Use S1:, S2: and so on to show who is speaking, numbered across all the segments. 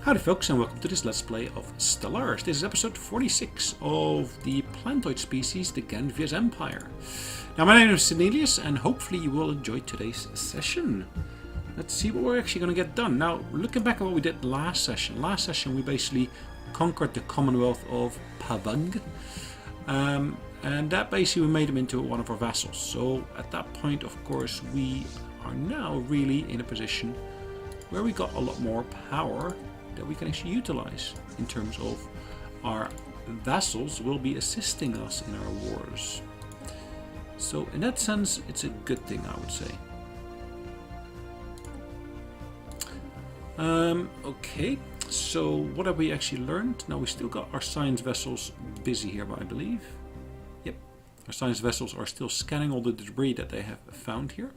S1: Howdy folks, and welcome to this Let's Play of Stellaris. This is episode 46 of the Plantoid species, the Ganvia's Empire. Now my name is Sonelias, and hopefully you will enjoy today's session. Let's see what we're actually going to get done. Now, looking back at what we did last session. Last session we basically conquered the Commonwealth of Pavag. And that basically made him into one of our vassals. So at that point, of course, we are now really in a position where we got a lot more power that we can actually utilize in terms of our vassals will be assisting us in our wars. So in that sense, it's a good thing, I would say. Okay, so what have we actually learned? Now we still got our science vessels busy here, I believe. Yep, our science vessels are still scanning all the debris that they have found here.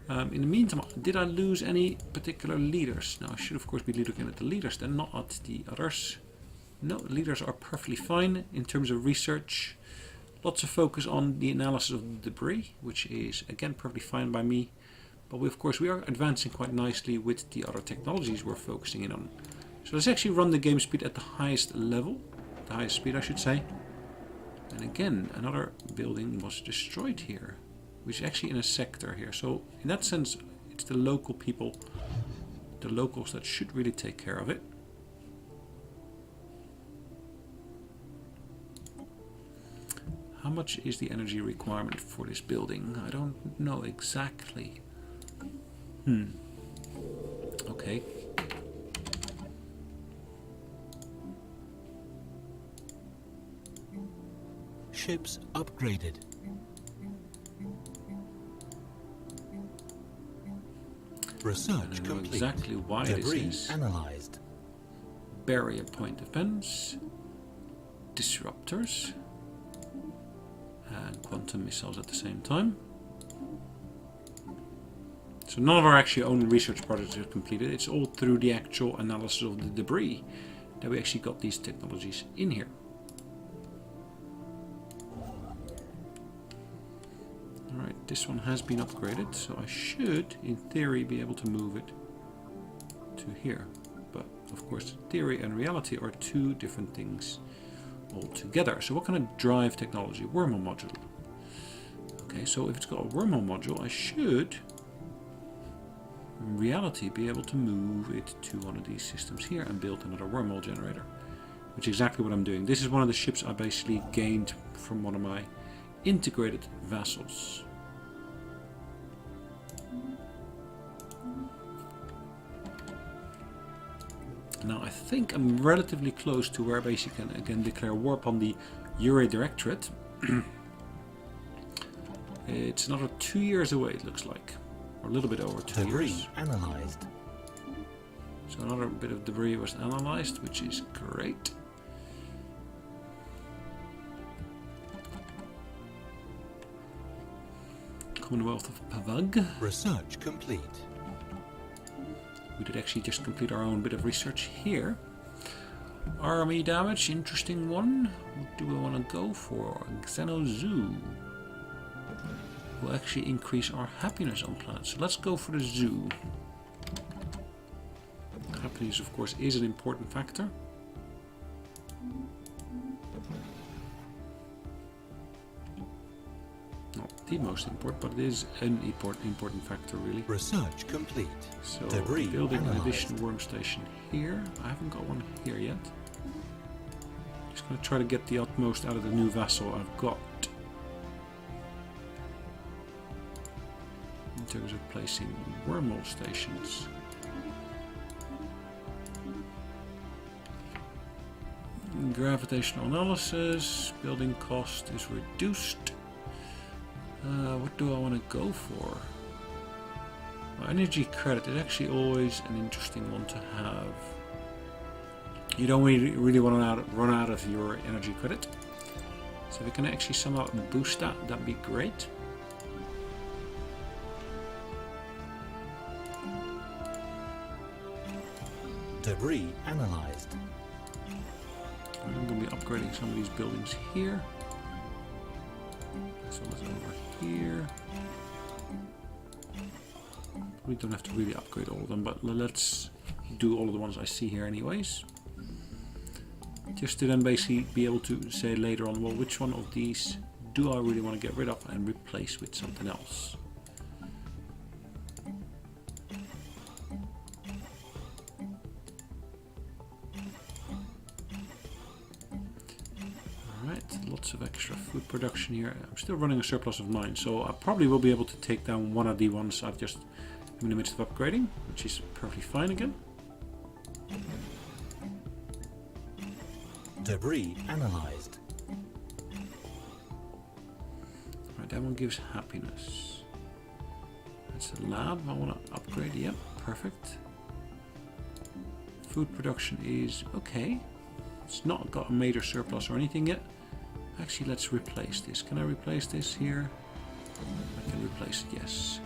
S1: In the meantime, did I lose any particular leaders? Now I should of course be looking at the leaders then, not at the others. No, the leaders are perfectly fine in terms of research. Lots of focus on the analysis of the debris, which is again perfectly fine by me. But we, of course, we are advancing quite nicely with the other technologies we're focusing in on. So let's actually run the game speed at the highest level, the highest speed I should say. And again, another building was destroyed here, which is actually in a sector here. So in that sense, it's the local people, the locals that should really take care of it. How much is the energy requirement for this building? I don't know exactly. Okay.
S2: Ships upgraded. Research complete.
S1: Exactly why
S2: Debris
S1: this is.
S2: analyzed.
S1: Barrier point defense, disruptors, and quantum missiles at the same time. So none of our actually own research projects are completed. It's all through the actual analysis of the debris that we actually got these technologies in here. Alright, this one has been upgraded, so I should, in theory, be able to move it to here. But, of course, theory and reality are two different things altogether. So what kind of drive technology? Wormhole module. Okay, so if it's got a wormhole module, I should, in reality, be able to move it to one of these systems here and build another wormhole generator. Which is exactly what I'm doing. This is one of the ships I basically gained from one of my integrated vassals. Now I think I'm relatively close to where I basically can again declare war upon the Ure Directorate. It's another 2 years away, it looks like. Or a little bit over 2
S2: Debris
S1: years.
S2: analyzed.
S1: So another bit of debris was analyzed, which is great. Commonwealth of Pavag.
S2: Research complete.
S1: We did actually just complete our own bit of research here. Army damage, interesting one. What do we want to go for? Xeno Zoo. Will actually increase our happiness on planets. So let's go for the zoo. Happiness, of course, is an important factor. Not the most important, but it is an important factor, really.
S2: Research complete.
S1: So,
S2: Debris
S1: building an
S2: analyzed.
S1: additional worm station here. I haven't got one here yet. Just going to try to get the utmost out of the new vassal I've got. In terms of placing wormhole stations. Gravitational analysis. Building cost is reduced. What do I want to go for? Well, energy credit is actually always an interesting one to have. You don't really want to run out of your energy credit. So if we can actually somehow boost that, that'd be great.
S2: Debris analyzed.
S1: I'm going to be upgrading some of these buildings here. So let's over here. We don't have to really upgrade all of them, but let's do all of the ones I see here anyways. Just to then basically be able to say later on, well, which one of these do I really want to get rid of and replace with something else. Alright, lots of extra food production here. I'm still running a surplus of 9, so I probably will be able to take down one of the ones I've just in the midst of upgrading, which is perfectly fine again.
S2: Debris analyzed.
S1: Right, that one gives happiness. That's a lab I want to upgrade. Yep, perfect. Food production is okay. It's not got a major surplus or anything yet. Actually, let's replace this. Can I replace this here? I can replace it, yes.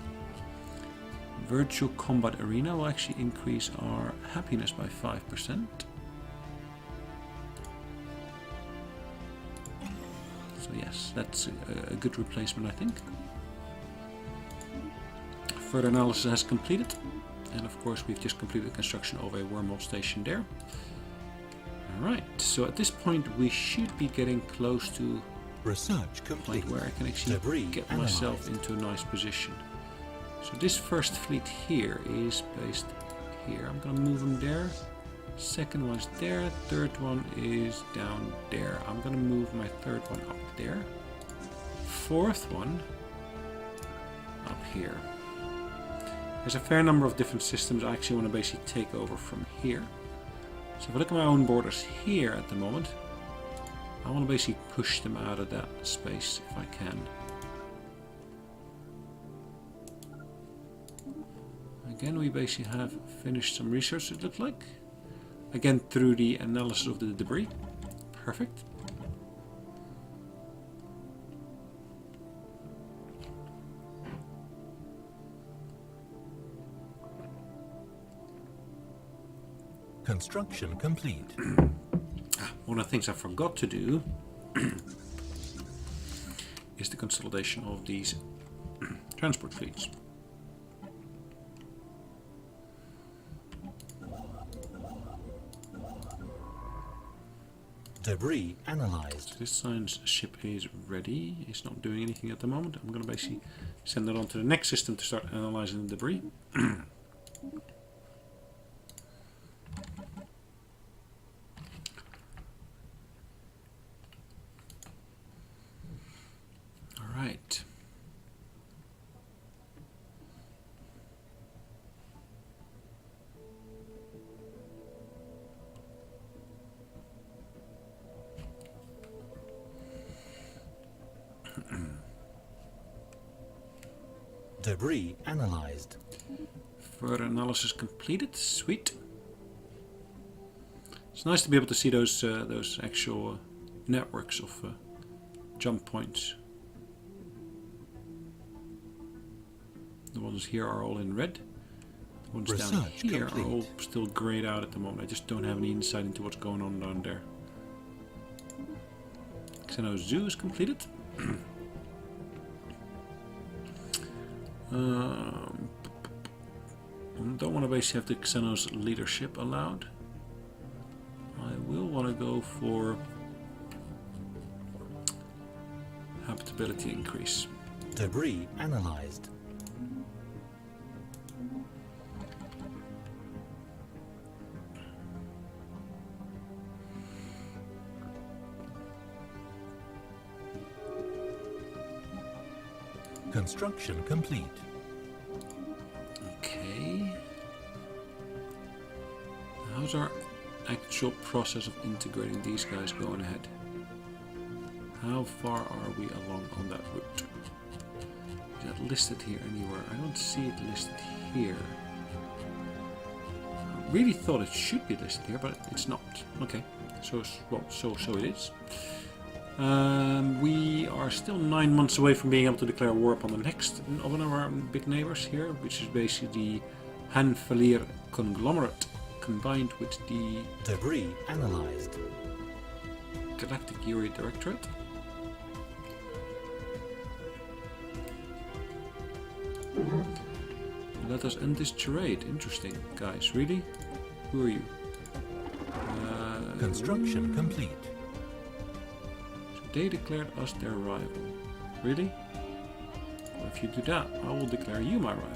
S1: Virtual Combat Arena will actually increase our happiness by 5%. So yes, that's a good replacement, I think. Further analysis has completed. And of course, we've just completed the construction of a wormhole station there. Alright, so at this point we should be getting close to
S2: Research complete.
S1: where I can actually get myself into a nice position. So this first fleet here is based here. I'm gonna move them there. Second one's there. Third one is down there. I'm gonna move my third one up there. Fourth one up here. There's a fair number of different systems I actually want to basically take over from here. So if I look at my own borders here at the moment, I want to basically push them out of that space if I can. Again, we basically have finished some research, it looked like. Again, through the analysis of the debris. Perfect.
S2: Construction complete.
S1: One of the things I forgot to do is the consolidation of these transport fleets.
S2: Debris analyzed.
S1: So this science ship is ready. It's not doing anything at the moment. I'm going to basically send it on to the next system to start analyzing the debris. Alright.
S2: Debris analyzed.
S1: Further analysis completed. Sweet. It's nice to be able to see those actual networks of jump points. The ones here are all in red. The ones down here are all still grayed out at the moment. I just don't have any insight into what's going on down there. Xeno Zoo is completed. Don't want to basically have the Xenos leadership allowed. I will want to go for habitability increase.
S2: Debris analyzed. Construction complete.
S1: Okay. How's our actual process of integrating these guys going ahead? How far are we along on that route? Is that listed here anywhere? I don't see it listed here. I really thought it should be listed here, but it's not. Okay, so it is. We are still 9 months away from being able to declare war upon the next of one of our big neighbors here, which is basically the Hanfalier conglomerate combined with the
S2: Debris analyzed.
S1: Galactic Yuri Directorate. Let us end this charade. Interesting. Guys, really? Who are you?
S2: Construction complete.
S1: So they declared us their rival. Really? Well, if you do that, I will declare you my rival.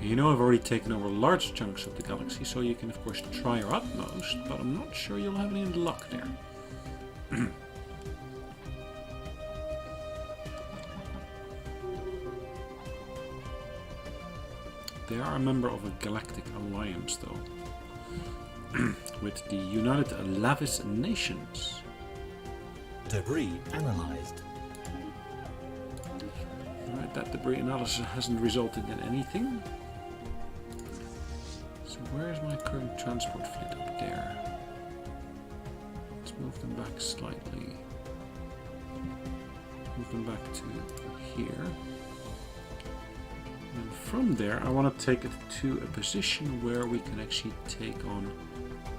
S1: You know I've already taken over large chunks of the galaxy, so you can of course try your utmost, but I'm not sure you'll have any luck there. They are a member of a galactic alliance though, with the United Lavis Nations.
S2: Debris analyzed.
S1: Right, that debris analysis hasn't resulted in anything. So where is my current transport fleet? Up there. Let's move them back slightly. Move them back to here. And from there I want to take it to a position where we can actually take on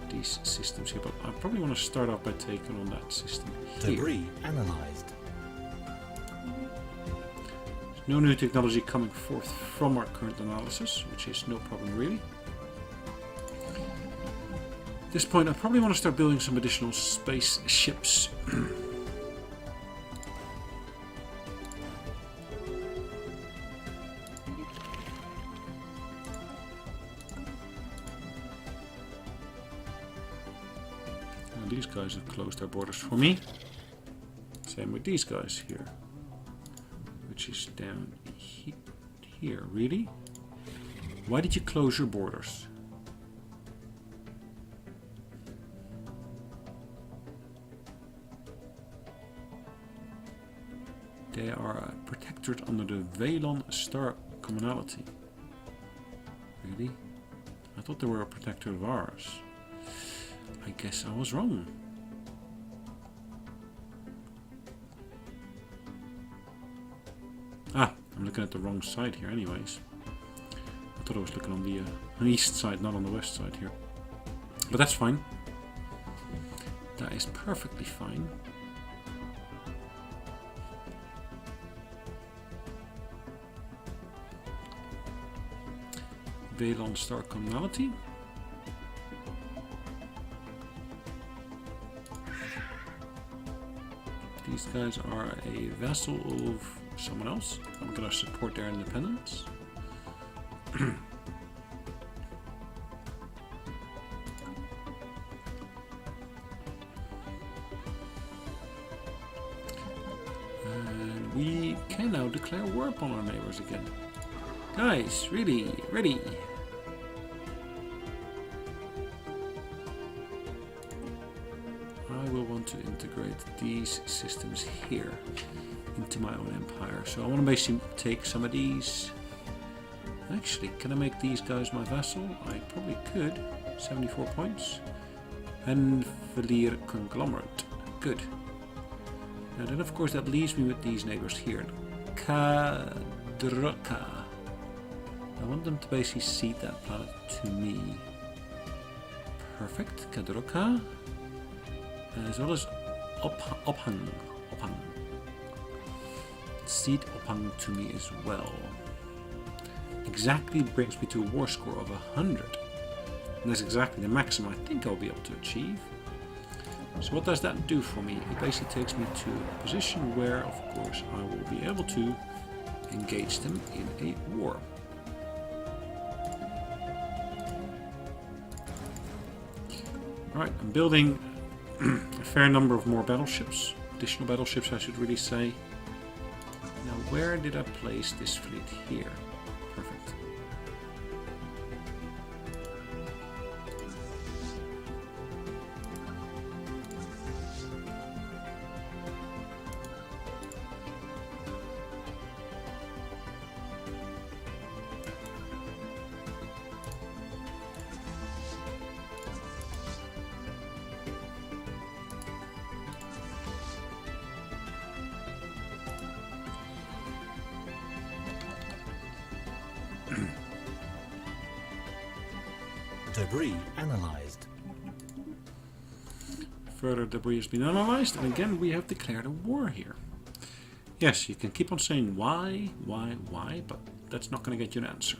S1: these systems here. But I probably want to start off by taking on that system here.
S2: Debris analyzed.
S1: No new technology coming forth from our current analysis, which is no problem really. At this point I probably want to start building some additional space ships. These guys have closed their borders for me. Same with these guys here. Which is down here, really? Why did you close your borders? They are protected under the Valon Star Commonality. Really? I thought they were a protector of ours. I guess I was wrong. Ah, I'm looking at the wrong side here anyways. I thought I was looking on the east side, not on the west side here. But that's fine. That is perfectly fine. Valon Star Commonality. These guys are a vassal of someone else. I'm going to support their independence. And we can now declare war upon our neighbors again. Guys, really, ready. I will want to integrate these systems here into my own empire. So I want to basically take some of these. Actually, can I make these guys my vassal? I probably could. 74 points. And Velir Conglomerate. Good. And then of course that leaves me with these neighbors here. Kadroka. I want them to basically cede that planet to me. Perfect. Kadroka. As well as Ophang. Cede Ophang to me as well. Exactly brings me to a war score of 100. And that's exactly the maximum I think I'll be able to achieve. So what does that do for me? It basically takes me to a position where, of course, I will be able to engage them in a war. Alright, I'm building a fair number of more battleships. Additional battleships, I should really say. Now, where did I place this fleet? Here. Perfect.
S2: Debris analyzed.
S1: Further debris has been analyzed, and again we have declared a war here. Yes, you can keep on saying why, but that's not going to get you an answer.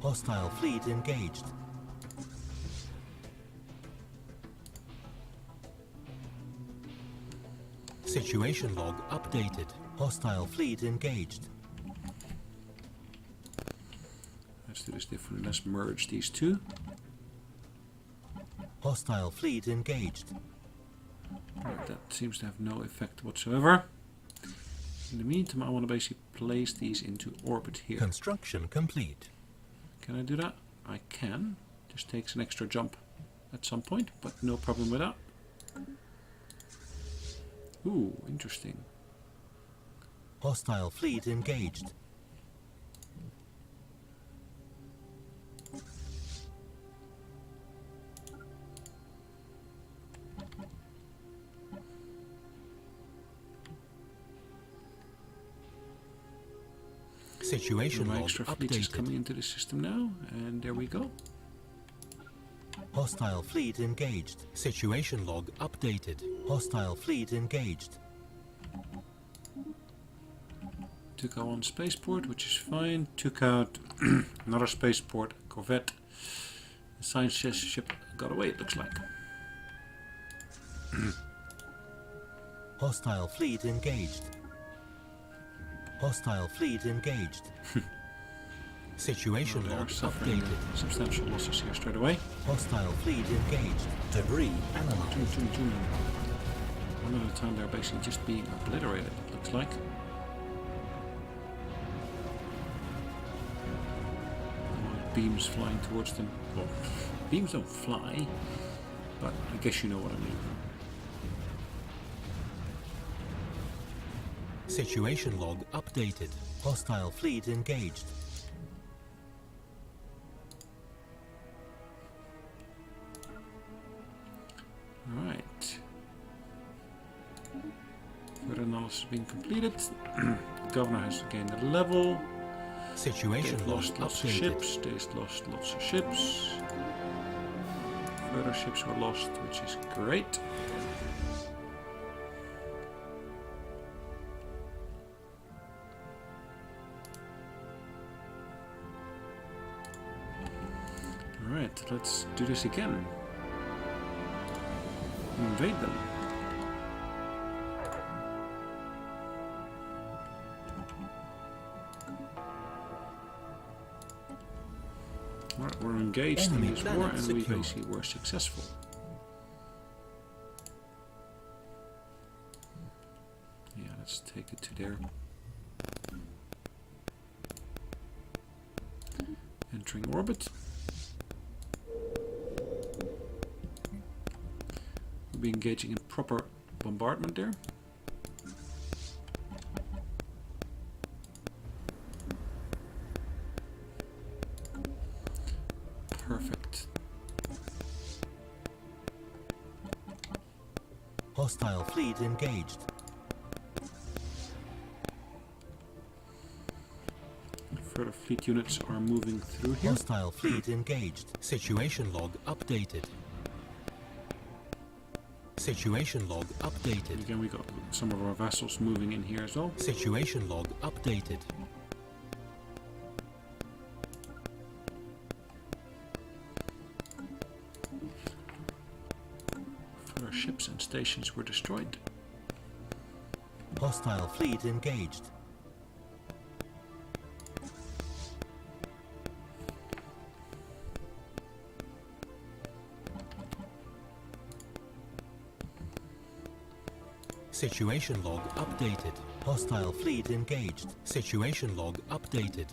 S2: Hostile fleet engaged. Situation log updated. Hostile fleet engaged.
S1: Let's do this differently. Let's merge these two.
S2: Hostile fleet engaged.
S1: Right, that seems to have no effect whatsoever. In the meantime, I want to basically place these into orbit here.
S2: Construction complete.
S1: Can I do that? I can. Just takes an extra jump at some point, but no problem with that. Ooh, interesting.
S2: Hostile fleet engaged. Situation
S1: My
S2: log
S1: extra fleet is coming
S2: updated.
S1: into the system now, and there we go.
S2: Hostile fleet engaged. Situation log updated. Hostile fleet engaged.
S1: Took out one spaceport, which is fine. Took out another spaceport, corvette. The science ship got away, it looks like.
S2: Hostile fleet engaged. Hostile fleet engaged. Situation
S1: They are
S2: log
S1: suffering
S2: updated.
S1: substantial losses here straight away.
S2: Hostile fleet engaged. Debris analyzed.
S1: One at a time, they're basically just being obliterated, it looks like. Beams flying towards them. Well, beams don't fly, but I guess you know what I mean.
S2: Situation log updated. Hostile fleet engaged.
S1: Right. Further analysis being completed. The governor has gained a level.
S2: Situation
S1: They've
S2: log
S1: lost lots of
S2: updated.
S1: ships. They've lost lots of ships. Further ships were lost, which is great. Alright, let's do this again. Invade them. Alright, we're engaged
S2: Enemy
S1: in this war
S2: planet
S1: and we
S2: secure.
S1: basically were successful. Yeah, let's take it to there. Entering orbit. We'll be engaging in proper bombardment there. Perfect.
S2: Hostile fleet engaged.
S1: Further fleet units are moving through here.
S2: Hostile fleet engaged. Situation log updated. Situation log updated.
S1: Again, we got some of our vessels moving in here as well.
S2: Situation log updated.
S1: Further ships and stations were destroyed.
S2: Hostile fleet engaged. Situation log updated. Hostile fleet engaged. Situation log updated.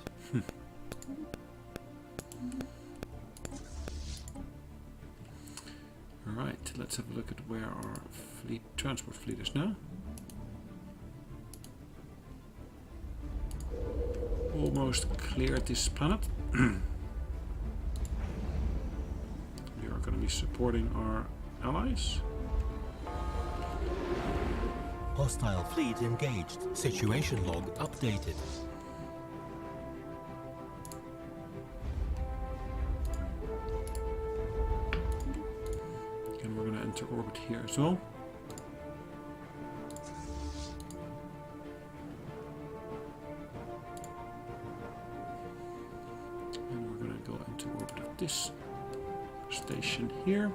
S1: Alright, let's have a look at where our fleet, transport fleet is now. Almost cleared this planet. We are going to be supporting our allies.
S2: Hostile fleet engaged. Situation log updated.
S1: enter orbit here as well. And we're going to go into orbit of this station here.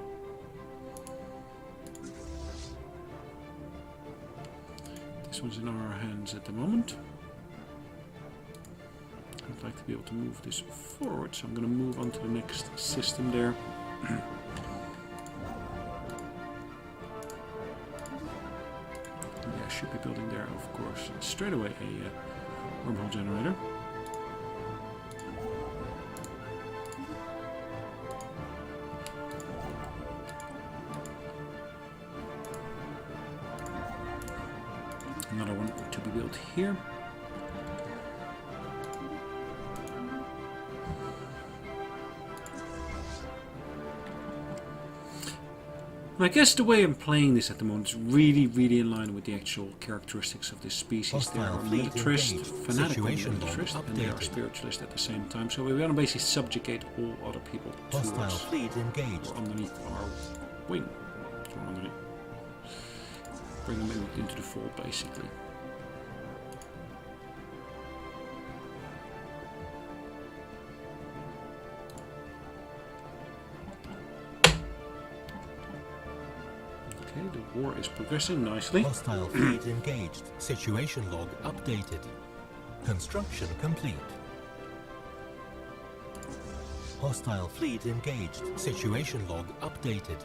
S1: This one's in our hands at the moment. I'd like to be able to move this forward, so I'm going to move on to the next system there. Yeah, I should be building there, of course, straight away a wormhole generator. Another one to be built here. And I guess the way I'm playing this at the moment is really in line with the actual characteristics of this species. They are militarist, fanatical militarist, and they are spiritualist at the same time. So we want to basically subjugate all other people to us, or underneath our wing. Or underneath. Bring them into the fold, basically. Okay, the war is progressing nicely.
S2: Hostile fleet engaged. Situation log updated. Construction complete. Hostile fleet engaged. Situation log updated.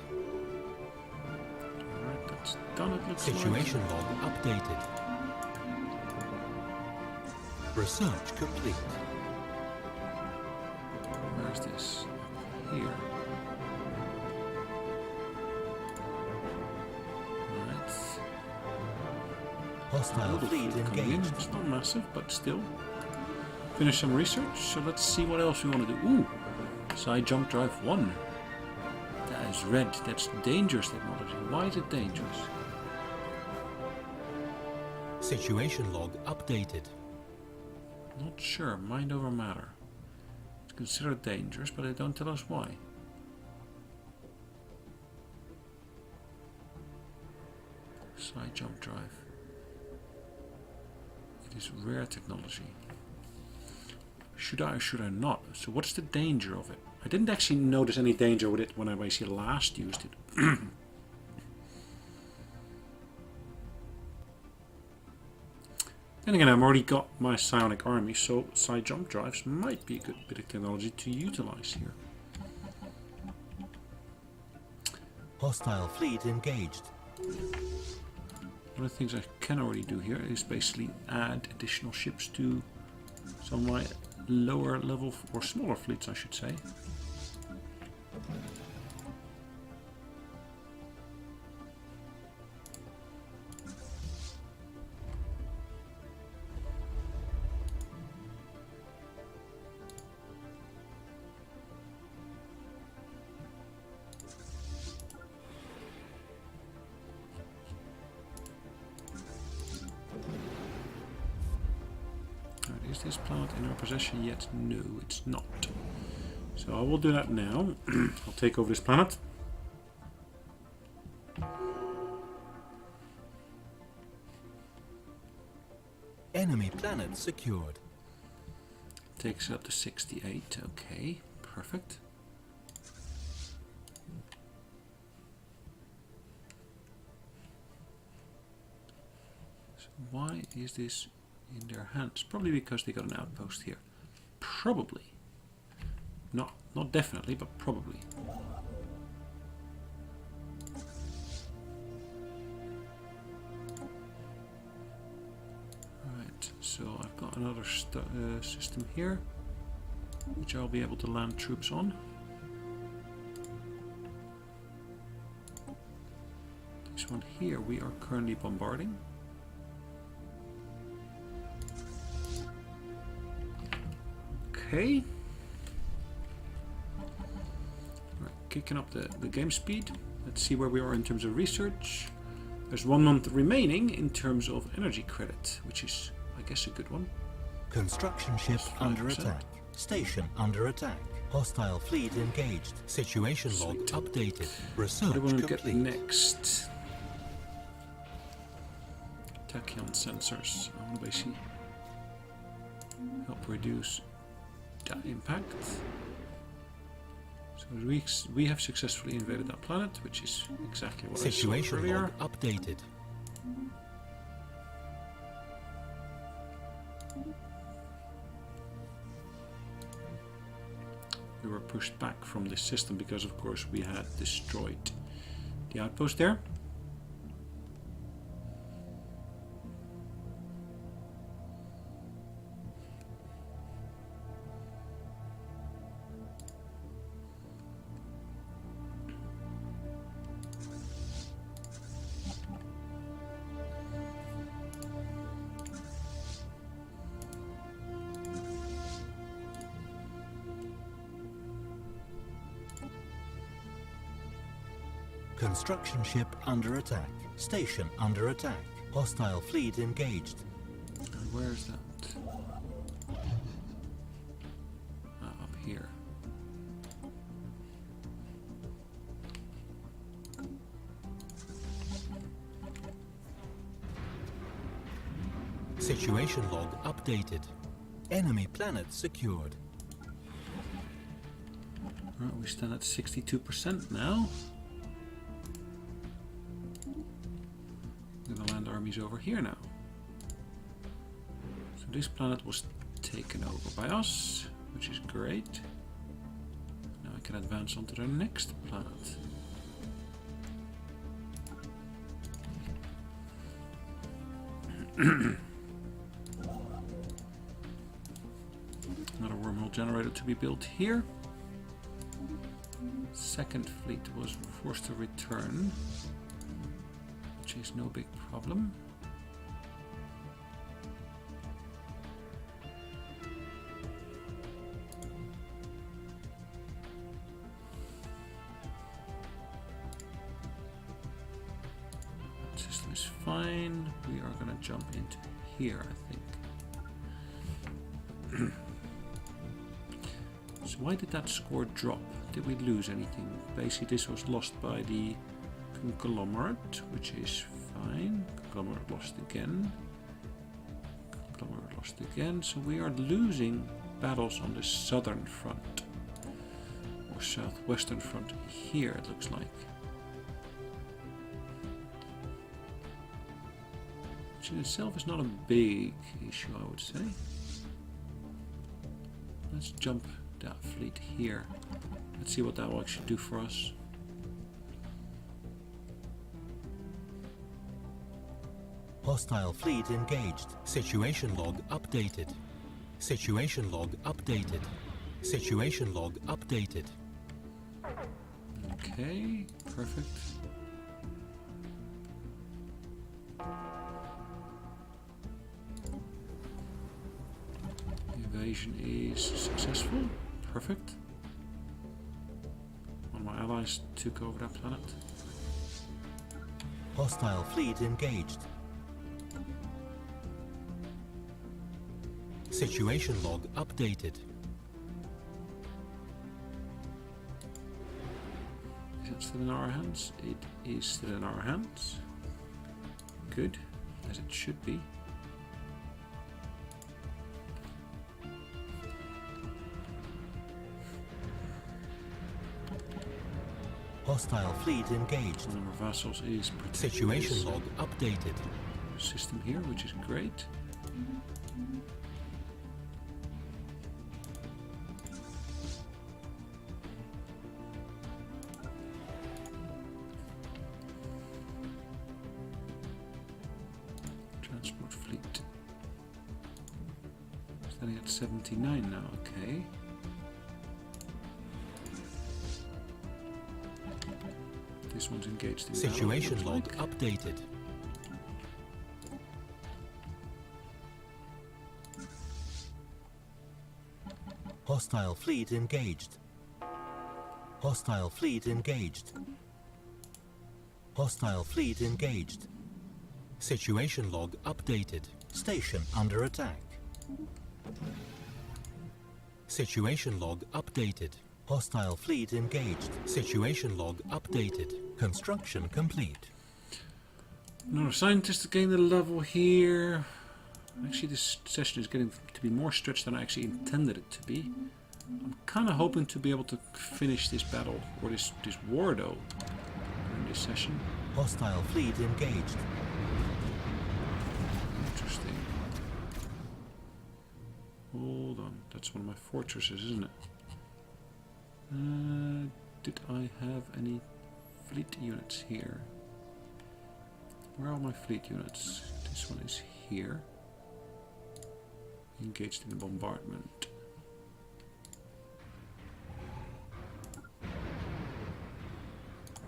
S1: Alright, that's done, it looks
S2: Situation log updated. Research complete.
S1: Where's this? Here. Alright.
S2: Hostile fleet engaged.
S1: It's not massive, but still. Finish some research, so let's see what else we want to do. Ooh! Side jump drive 1. That is red. That's dangerous technology. Why is it dangerous?
S2: Situation log updated.
S1: Not sure. Mind over matter. It's considered dangerous, but they don't tell us why. Side jump drive. It is rare technology. Should I or should I not? So what's the danger of it? I didn't actually notice any danger with it when I basically last used it. Then again, I've already got my psionic army, so side jump drives might be a good bit of technology to utilize here.
S2: Hostile fleet engaged.
S1: One of the things I can already do here is basically add additional ships to some of my lower level or smaller fleets, I should say. Is this planet in our possession yet? No, it's not. So I will do that now. I'll take over this planet.
S2: Enemy planet secured.
S1: Takes up to 68. Okay, perfect. So why is this in their hands? Probably because they got an outpost here. Probably. Not definitely, but probably. Right, so I've got another system here, which I'll be able to land troops on. This one here we are currently bombarding. Okay. Right, kicking up the game speed. Let's see where we are in terms of research. There's 1 month remaining in terms of energy credit, which is, I guess, a good one.
S2: Construction ship under attack. Station under attack. Hostile fleet engaged. Situation log
S1: Sweet.
S2: updated.
S1: What
S2: Research
S1: do we want to get
S2: complete.
S1: next? Tachyon sensors. I want to basically help reduce that impact. So we have successfully invaded that planet, which is exactly what I
S2: Situation
S1: saw earlier.
S2: log updated.
S1: We were pushed back from this system because, of course, we had destroyed the outpost there.
S2: Construction ship under attack. Station under attack. Hostile fleet engaged.
S1: And where is that? Up here.
S2: Situation log updated. Enemy planet secured.
S1: Right, we stand at 62% now. We're gonna land armies over here now. So this planet was taken over by us, which is great. Now I can advance on to the next planet. Another wormhole generator to be built here. Second fleet was forced to return, which is no big problem. System is fine. We are going to jump into here, I think. So why did that score drop? Did we lose anything? Basically, this was lost by the conglomerate, which is fine. Conglomerate lost again. Conglomerate lost again. So we are losing battles on the southern front. Or southwestern front here, it looks like. Which in itself is not a big issue, I would say. Let's jump that fleet here. Let's see what that will actually do for us.
S2: Hostile fleet engaged. Situation log updated. Situation log updated. Situation log updated.
S1: Okay, perfect. Invasion is successful. Perfect. One of my allies took over that planet.
S2: Hostile fleet engaged. Situation log updated.
S1: Is it still in our hands? It is still in our hands. Good, as it should be.
S2: Hostile fleet engaged.
S1: One of our vassals is protecting
S2: Situation
S1: this
S2: log updated.
S1: system here, which is great. Transport fleet. Standing at 79 now, okay. This one's engaged in battle,
S2: Situation
S1: looks
S2: log
S1: like.
S2: updated. Hostile fleet engaged. Hostile fleet engaged. Hostile fleet engaged. Situation log updated. Station under attack. Situation log updated. Hostile fleet engaged. Situation log updated. Construction complete.
S1: Another scientist to gain the level here. Actually, this session is getting to be more stretched than I actually intended it to be. I'm kind of hoping to be able to finish this battle, or this war though, in this session.
S2: Hostile fleet engaged.
S1: Interesting. Hold on, that's one of my fortresses, isn't it? Did I have any fleet units here? Where are my fleet units? This one is here. Engaged in the bombardment.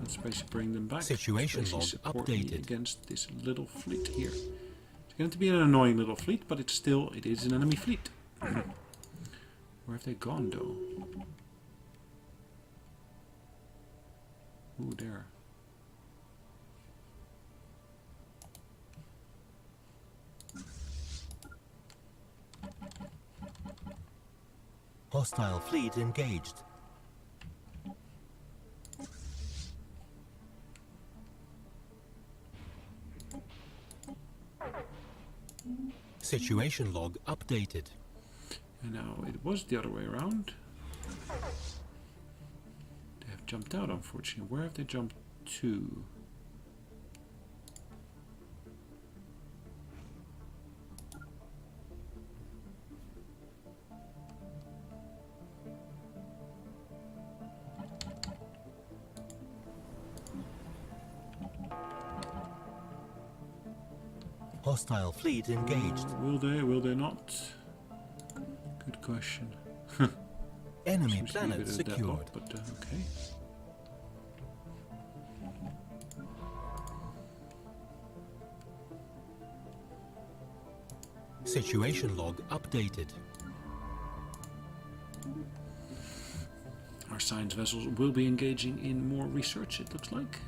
S1: Let's basically bring them back.
S2: Situation log updated
S1: Against this little fleet here. It's going to be an annoying little fleet, but it is an enemy fleet. Where have they gone though? Ooh, there.
S2: Hostile fleet engaged. Situation log updated.
S1: And now it was the other way around. They have jumped out, unfortunately. Where have they jumped to?
S2: Hostile fleet engaged.
S1: Will they not? Good question.
S2: Enemy
S1: Seems to be a
S2: planet
S1: bit of a
S2: secured.
S1: deadlock, but okay.
S2: Situation log updated.
S1: Our science vessels will be engaging in more research, it looks like.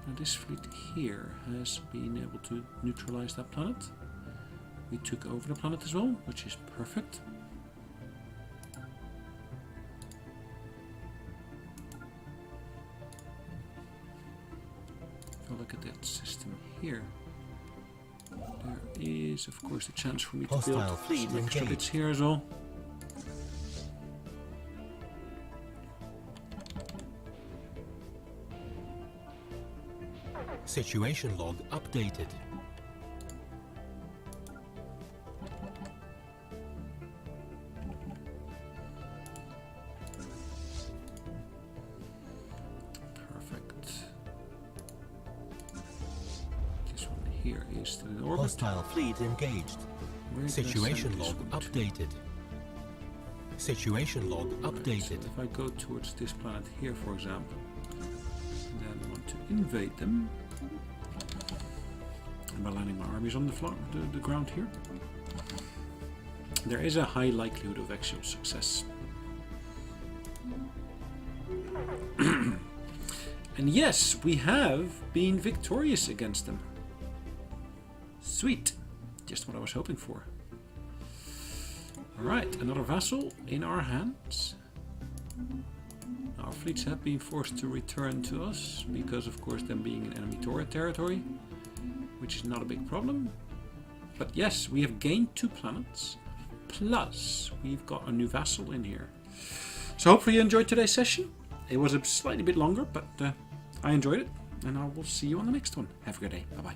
S1: Now this fleet here has been able to neutralize that planet. We took over the planet as well, which is perfect. If I look at that system here, there is of course the chance for me to
S2: Hostile
S1: build
S2: fleet
S1: some extra
S2: engaged.
S1: bits here as well.
S2: Situation log updated.
S1: Perfect. This one here is still in orbit.
S2: Hostile fleet engaged.
S1: Where did I
S2: Situation
S1: send this
S2: log
S1: one to?
S2: updated. Situation log
S1: Right,
S2: updated.
S1: so if I go towards this planet here, for example, and then want to invade them, and by landing my armies on the ground here, there is a high likelihood of actual success. And yes, we have been victorious against them. Sweet. Just what I was hoping for. Alright, another vassal in our hands. Our fleets have been forced to return to us because of course them being in enemy territory, which is not a big problem. But yes, we have gained 2 planets, plus we've got a new vassal in here. So hopefully you enjoyed today's session. It was a slightly bit longer, but I enjoyed it, and I will see you on the next one. Have a good day. Bye bye.